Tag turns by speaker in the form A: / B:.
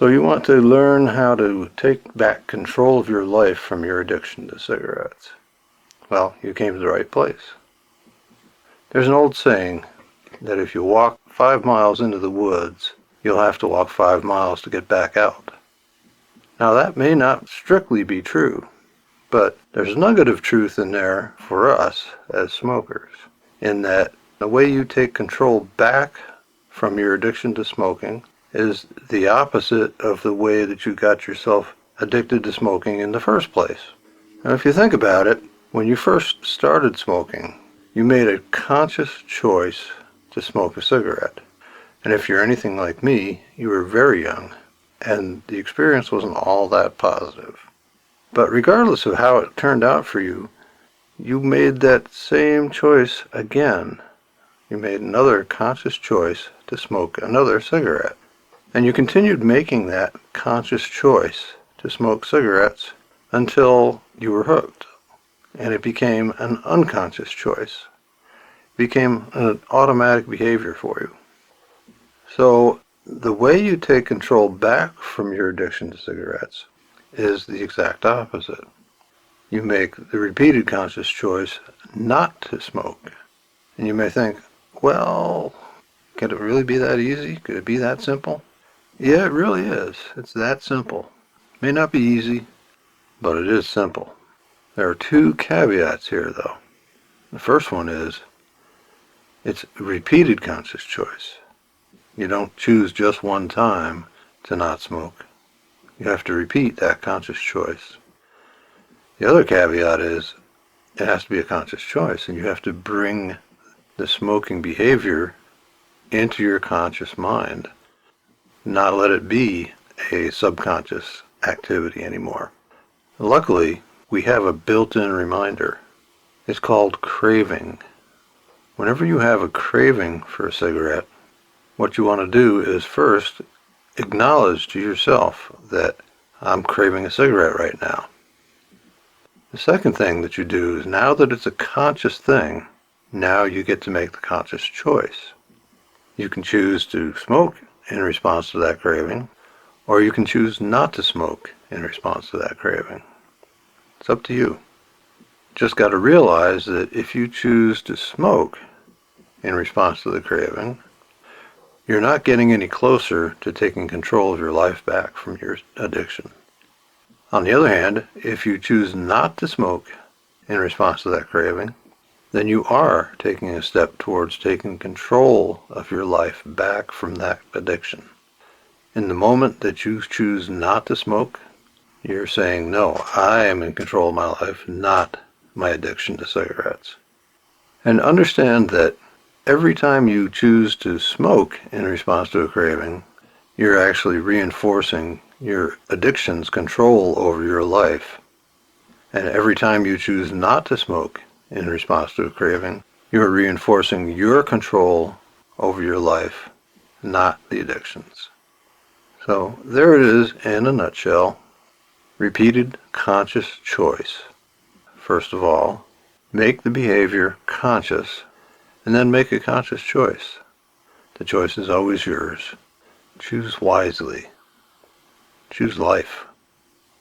A: So you want to learn how to take back control of your life from your addiction to cigarettes. Well, you came to the right place. There's an old saying that if you walk 5 miles into the woods, you'll have to walk 5 miles to get back out. Now that may not strictly be true, but there's a nugget of truth in there for us as smokers, in that the way you take control back from your addiction to smoking is the opposite of the way that you got yourself addicted to smoking in the first place. Now, if you think about it, when you first started smoking, you made a conscious choice to smoke a cigarette. And if you're anything like me, you were very young, and the experience wasn't all that positive. But regardless of how it turned out for you, you made that same choice again. You made another conscious choice to smoke another cigarette. And you continued making that conscious choice to smoke cigarettes until you were hooked. And it became an unconscious choice. It became an automatic behavior for you. So the way you take control back from your addiction to cigarettes is the exact opposite. You make the repeated conscious choice not to smoke. And you may think, well, could it really be that easy? Could it be that simple? Yeah, it really is. It's that simple. May not be easy, but it is simple. There are 2 caveats here, though. The first one is, it's a repeated conscious choice. You don't choose just one time to not smoke. You have to repeat that conscious choice. The other caveat is, it has to be a conscious choice, and you have to bring the smoking behavior into your conscious mind, not let it be a subconscious activity anymore. Luckily, we have a built-in reminder. It's called craving. Whenever you have a craving for a cigarette, what you want to do is first acknowledge to yourself that I'm craving a cigarette right now. The second thing that you do is, now that it's a conscious thing, now you get to make the conscious choice. You can choose to smoke in response to that craving, or you can choose not to smoke in response to that craving. It's up to you. Just got to realize that if you choose to smoke in response to the craving, you're not getting any closer to taking control of your life back from your addiction. On the other hand, if you choose not to smoke in response to that craving, then you are taking a step towards taking control of your life back from that addiction. In the moment that you choose not to smoke, you're saying, no, I am in control of my life, not my addiction to cigarettes. And understand that every time you choose to smoke in response to a craving, you're actually reinforcing your addiction's control over your life. And every time you choose not to smoke in response to a craving, you're reinforcing your control over your life, not the addictions. So there it is in a nutshell. Repeated conscious choice. First of all, make the behavior conscious, and then make a conscious choice. The choice is always yours. Choose wisely. Choose life.